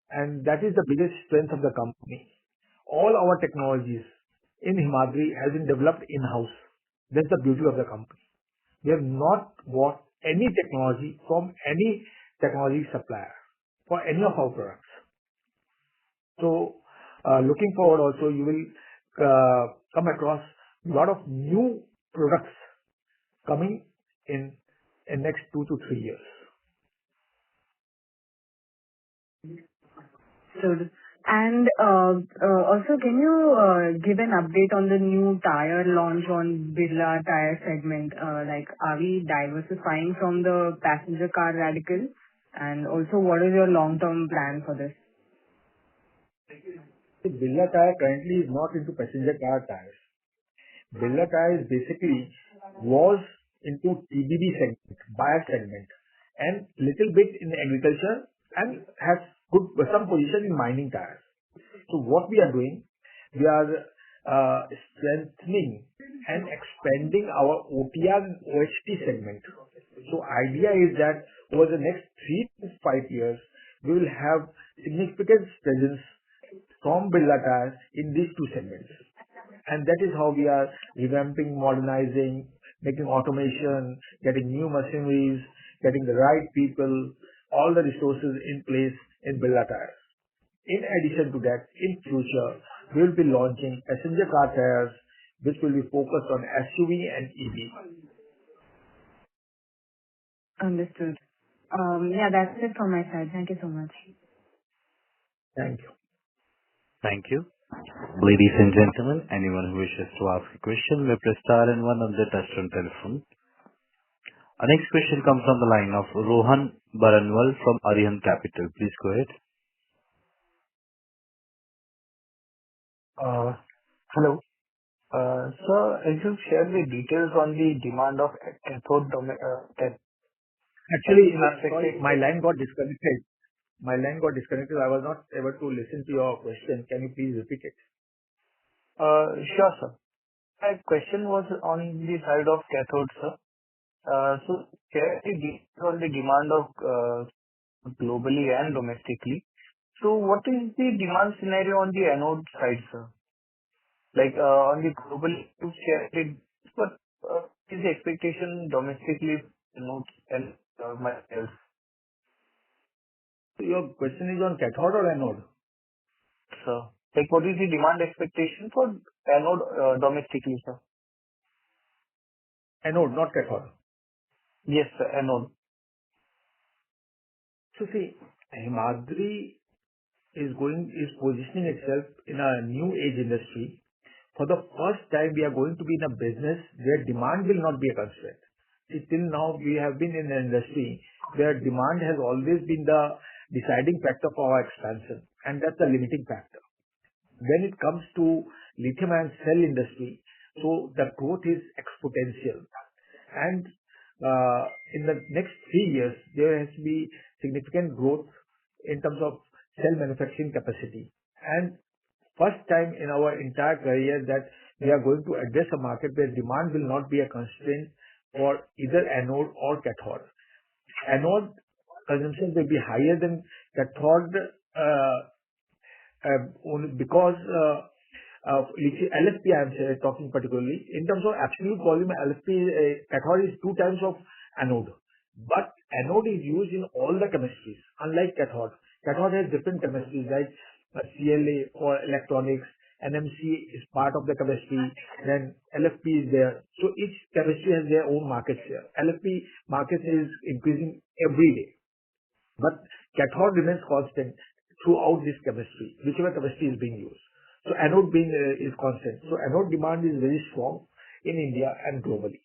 And that is the biggest strength of the company. All our technologies in Himadri has been developed in-house. That's the beauty of the company. We have not bought any technology from any technology supplier for any of our products. So looking forward also, you will come across a lot of new products coming in next 2 to 3 years.
Good. And also, can you give an update on the new tire launch on Birla tire segment? Like, are we diversifying from the passenger car radical? And also, what is your long-term plan for this?
Birla tire currently is not into passenger car tires. Birla tires basically was into TBB segment, bias segment, and little bit in agriculture, and has some position in mining tires. So what we are doing, we are strengthening and expanding our OTR and OHT segment. So idea is that over the next 3 to 5 years, we will have significant presence from Birla Tyres in these two segments. And that is how we are revamping, modernizing, making automation, getting new machineries, getting the right people, all the resources in place in Birla Tyres. In addition to that, in future, we will be launching passenger car tires, which will be focused on SUV and EV.
Understood. Yeah, that's it from my side. Thank you so much.
Thank you.
Thank you. Ladies and gentlemen, anyone who wishes to ask a question may press star and one on the touchtone telephone. Our next question comes from the line of Rohan Baranwal from Arihant Capital. Please go ahead.
Hello. Sir, if you share the details on the demand of cathode
Actually, sorry, my line got disconnected. I was not able to listen to your question. Can you please repeat it?
Sure, sir. My question was on the side of cathode, sir. So share the details on the demand of globally and domestically. So what is the demand scenario on the anode side, sir? Like on the global, you share it, but is the expectation domestically anodes and materials?
Your question is on cathode or anode?
Sir, like what is the demand expectation for anode domestically, sir?
Anode, not cathode.
Yes, sir, anode.
So see, Himadri is positioning itself in a new age industry. For the first time, we are going to be in a business where demand will not be a constraint. See, till now, we have been in an industry where demand has always been the deciding factor for our expansion, and that's the limiting factor. When it comes to lithium-ion cell industry, so the growth is exponential. And in the next 3 years, there has to be significant growth in terms of cell manufacturing capacity. And first time in our entire career that we are going to address a market where demand will not be a constraint for either anode or cathode. Anode consumption will be higher than cathode only because LFP, I am talking particularly. In terms of absolute volume, LFP cathode is 2 times of anode. But anode is used in all the chemistries, unlike cathode. Cathode has different chemistries like CLA for electronics, NMC is part of the chemistry, then LFP is there. So each chemistry has their own market share. LFP market is increasing every day. But cathode remains constant throughout this chemistry, whichever chemistry is being used. So anode is constant. So anode demand is very strong in India and globally.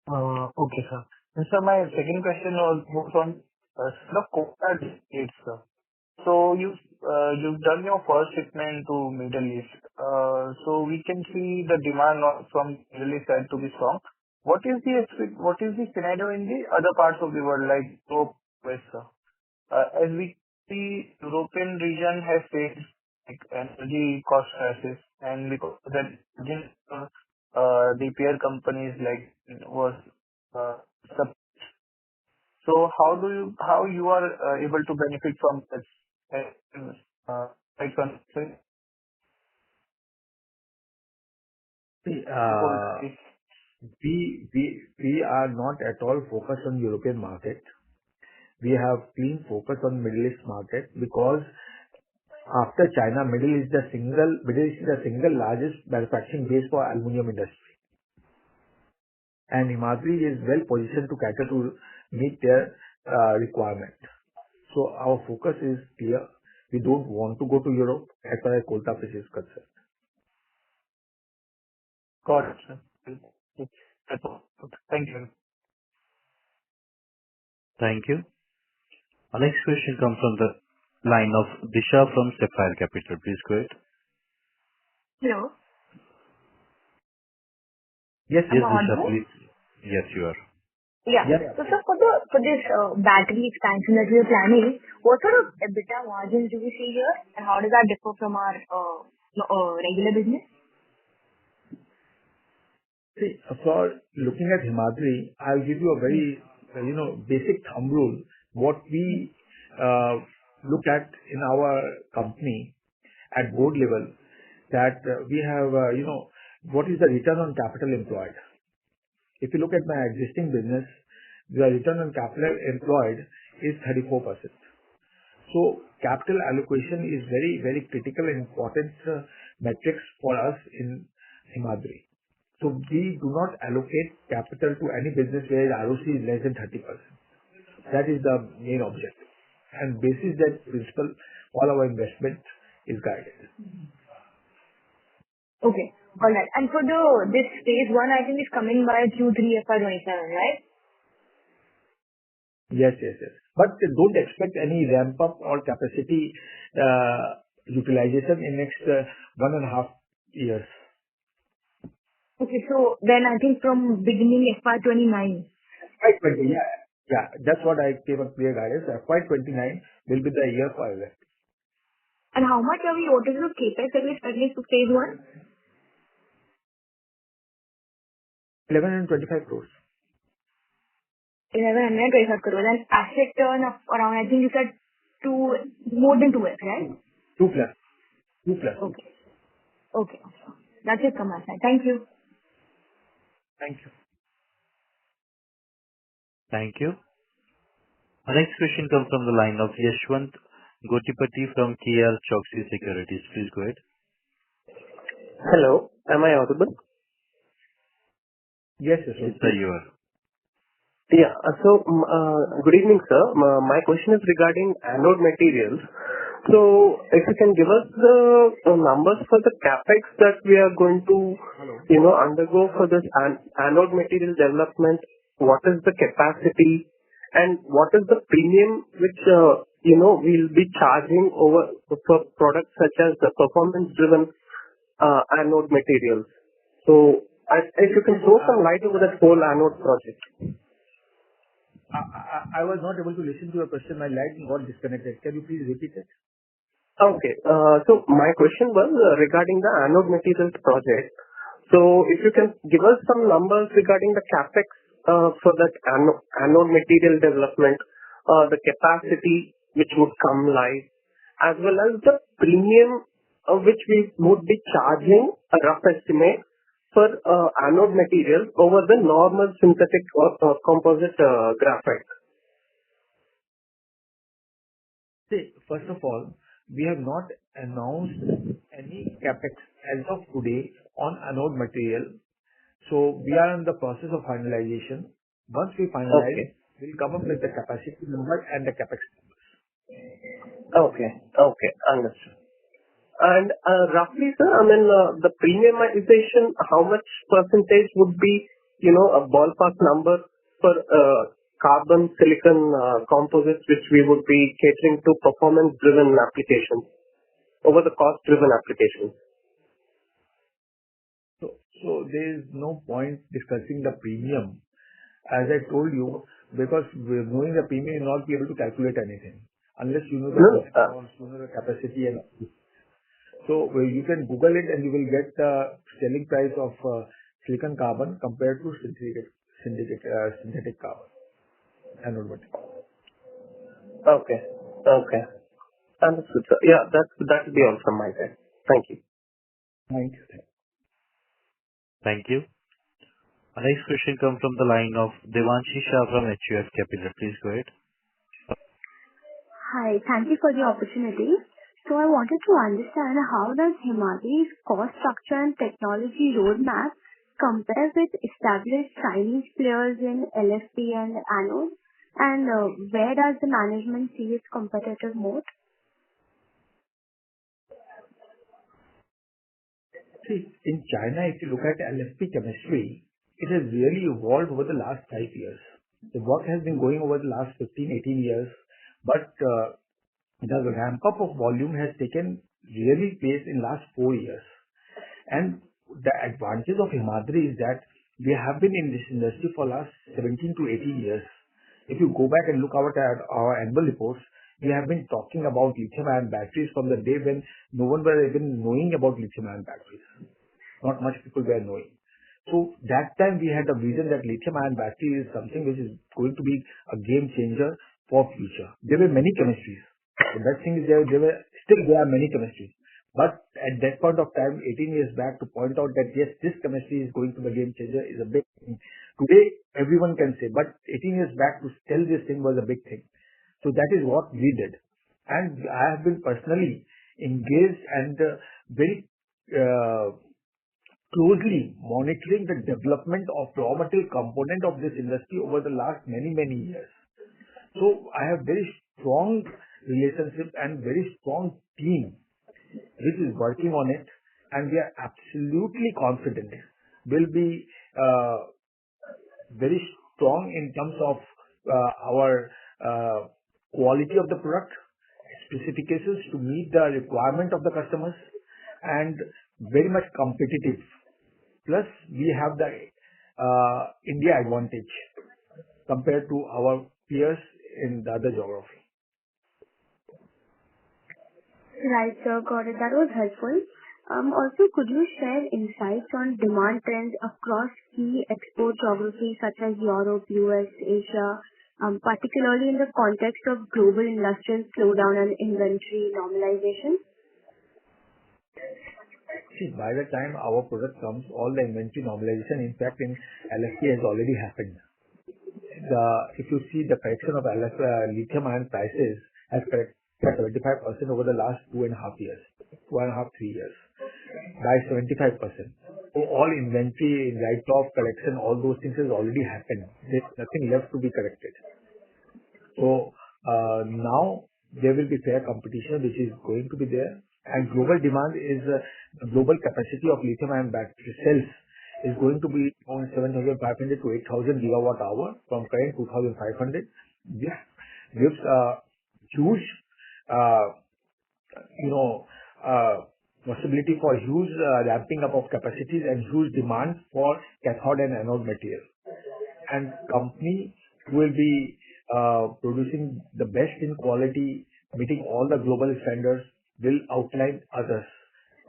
Okay, sir. And sir, my second question was more on the quota dates, sir. So you've done your first shipment to Middle East. So we can see the demand from Middle East side to be strong. What is the scenario in the other parts of the world, like Europe, West, sir? As we see, European region has faced like energy cost crisis, and because of that, the peer companies like was so how you are able to benefit from this?
We are not at all focused on European market. We have clean focus on Middle East market because after China, Middle East is the single largest manufacturing base for aluminum industry. And Himadri is well positioned to cater to meet their requirement. So our focus is clear. We don't want to go to Europe as far as coal tar pitch is concerned.
Got it, sir. That's all. Thank you.
Thank you. Our next question comes from the line of Disha from Sapphire Capital. Please go ahead.
Hello.
Yes,
Disha, please. Yes, you are.
Yeah. So, sir, for this battery expansion that we are planning, what sort of EBITDA margins do we see here, and how does that differ from our regular business?
See, for looking at Himadri, I'll give you a very, basic thumb rule. What we look at in our company at board level, that we have, what is the return on capital employed? If you look at my existing business, the return on capital employed is 34%. So capital allocation is very, very critical and important metrics for us in Himadri. So we do not allocate capital to any business where ROC is less than 30%. That is the main objective. And basis that principle, all our investment is guided.
Okay, got that. And for this phase 1, I think is coming by Q3FY27, right?
Yes. But don't expect any ramp up or capacity utilization in next 1.5 years.
Okay, so then I think from beginning FY29.
FY20, yeah. That's what I gave a clear guidance. FY29 will be the year for LFP.
And how much are we total capex that we expecting to phase 1?
1125 crores.
1125 crores. And asset turn of around, I think you said more than 2x, right?
2 plus.
Okay. That's it from my side. Thank you.
Thank you.
Thank you. Our next question comes from the line of Yashwant Gotipati from KR Choksey Securities. Please go ahead.
Hello, am I audible?
Yes,
sir, you are.
Yeah. So, good evening, sir. My question is regarding anode materials. So, if you can give us the numbers for the capex that we are going to, undergo for this anode material development, what is the capacity and what is the premium which, we'll be charging over for products such as the performance-driven anode materials. So, if you can throw some light over that whole anode project.
I was not able to listen to your question. My line got disconnected. Can you please repeat it?
Okay. So my question was regarding the anode materials project. So if you can give us some numbers regarding the capex for that anode material development, the capacity which would come live, as well as the premium which we would be charging, a rough estimate, for anode material over the normal synthetic or composite graphite.
See, first of all, we have not announced any capex as of today on anode material. So we are in the process of finalization. Once we finalize, we'll come up with the capacity number and the capex numbers.
Okay, understood. And roughly, sir, the premiumization, how much percentage would be, a ballpark number for carbon silicon composites which we would be catering to performance-driven applications over the cost-driven applications?
So there is no point discussing the premium, as I told you, because knowing the premium, you will not be able to calculate anything unless you know the capacity and. So you can Google it and you will get the selling price of silicon carbon compared to synthetic carbon anode material.
Okay. Understood, sir. Yeah, that will be all from my side. Thank you.
Thank you. Our next question comes from the line of Devanshi Shah from HUF Capital. Please go ahead.
Hi, thank you for the opportunity. So I wanted to understand how does Himadri's cost structure and technology roadmap compare with established Chinese players in LFP and anode, and where does the management see its competitive moat?
See, in China, if you look at LFP chemistry, it has really evolved over the last 5 years. The work has been going over the last 15, 18 years, but the ramp up of volume has taken really place in last 4 years. And the advantage of Himadri is that we have been in this industry for last 17 to 18 years. If you go back and look at our annual reports, We have been talking about lithium-ion batteries from the day when no one was even knowing about lithium-ion batteries. Not much people were knowing. So that time we had a vision that lithium-ion battery is something which is going to be a game changer for future. There were many chemistries. The best thing is there are many chemistries. But at that point of time, 18 years back, to point out that yes, this chemistry is going to be a game changer is a big thing. Today, everyone can say, but 18 years back to tell this thing was a big thing. So that is what we did. And I have been personally engaged and very closely monitoring the development of raw material component of this industry over the last many years. So I have very strong relationship and very strong team which is working on it, and we are absolutely confident will be very strong in terms of our quality of the product, specifications to meet the requirement of the customers, and very much competitive. Plus, we have the India advantage compared to our peers in the other geography.
Right, sir. Got it. That was helpful. Also, could you share insights on demand trends across key export geographies such as Europe, US, Asia, particularly in the context of global industrial slowdown and inventory normalization?
See, by the time our product comes, all the inventory normalization, in fact, in LFP has already happened. If you see the correction of lithium-ion prices has corrected 75% over the last 2.5 years, 3 years, by 75%. So all inventory, write-off, correction, all those things has already happened. There's nothing left to be corrected. So now there will be fair competition which is going to be there. And global demand is the global capacity of lithium-ion battery cells is going to be around 7,500 to 8,000 gigawatt hour from current 2,500. This gives a huge, possibility for huge ramping up of capacities and huge demand for cathode and anode material. And company will be producing the best in quality, meeting all the global standards, will outline others.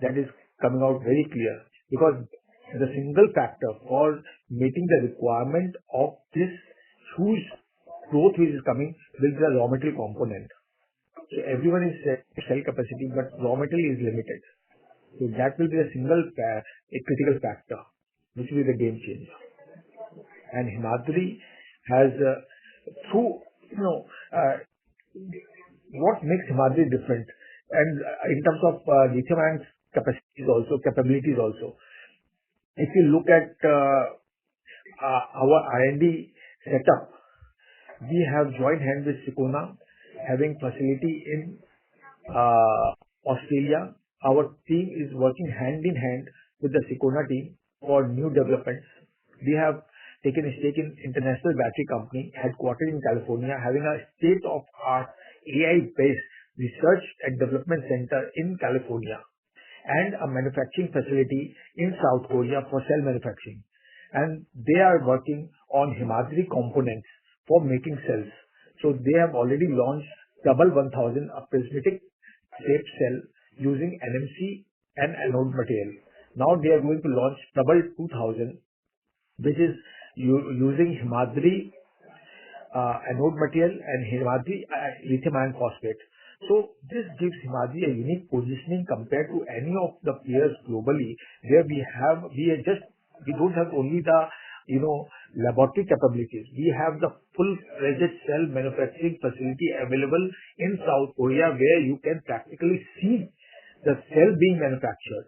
That is coming out very clear, because the single factor for meeting the requirement of this huge growth which is coming will be the raw material component. So everyone is cell capacity, but raw material is limited. So that will be a critical factor, which will be the game changer. And Himadri has what makes Himadri different, and in terms of lithium-ion capabilities also. If you look at our R&D setup, we have joined hands with Sicona, having facility in Australia. Our team is working hand in hand with the Sicona team for new developments. We have taken a stake in international battery company headquartered in California, having a state-of-art AI-based research and development center in California, and a manufacturing facility in South Korea for cell manufacturing. And they are working on Himadri components for making cells. So they have already launched double 1000, a prismatic shaped cell using NMC and anode material. Now they are going to launch double 2000, which is using Himadri anode material and Himadri lithium iron phosphate. So this gives Himadri a unique positioning compared to any of the peers globally, where we don't have only the laboratory capabilities. We have the full-fledged cell manufacturing facility available in South Korea, where you can practically see the cell being manufactured.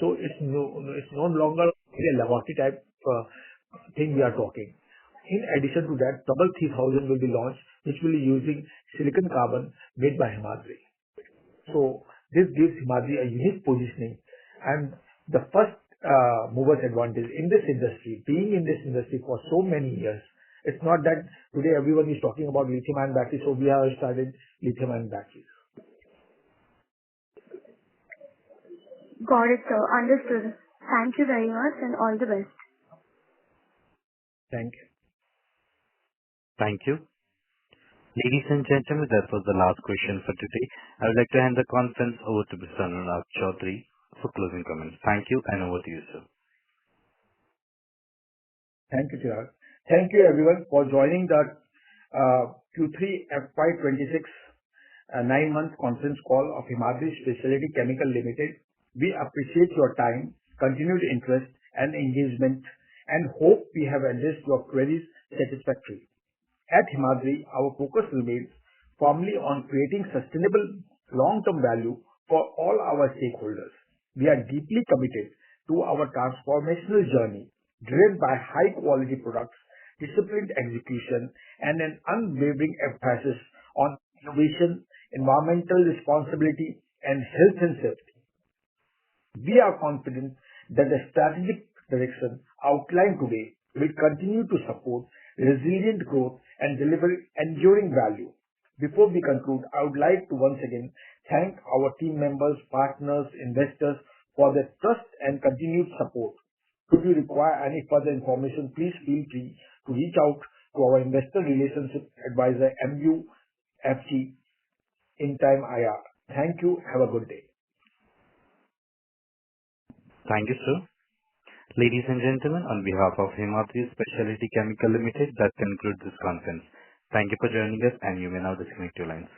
So it's no longer a laboratory type thing we are talking. In addition to that, double 3000 will be launched, which will be using silicon carbon made by Himadri. So this gives Himadri a unique positioning and the first mover's advantage in this industry. Being in this industry for so many years, it's not that today everyone is talking about lithium-ion batteries, so we have started lithium-ion batteries.
Got it, sir. Understood. Thank you very much and all the best.
Thank you.
Thank you. Ladies and gentlemen, that was the last question for today. I would like to hand the conference over to Mr. Anurag Chaudhary for closing comments. Thank you, and over to you, sir.
Thank you, Chirag. Thank you everyone for joining the Q3FY26 9-month conference call of Himadri Speciality Chemical Limited. We appreciate your time, continued interest and engagement, and hope we have addressed your queries satisfactorily. At Himadri, our focus remains firmly on creating sustainable long-term value for all our stakeholders. We are deeply committed to our transformational journey, driven by high-quality products, disciplined execution, and an unwavering emphasis on innovation, environmental responsibility, and health and safety. We are confident that the strategic direction outlined today will continue to support resilient growth and deliver enduring value. Before we conclude, I would like to once again thank our team members, partners, investors for their trust and continued support. Should you require any further information, please feel free to reach out to our investor relationship advisor, MUFG in time IR. Thank you. Have a good day.
Thank you, sir. Ladies and gentlemen, on behalf of Himadri Speciality Chemical Limited, that concludes this conference. Thank you for joining us, and you may now disconnect your lines.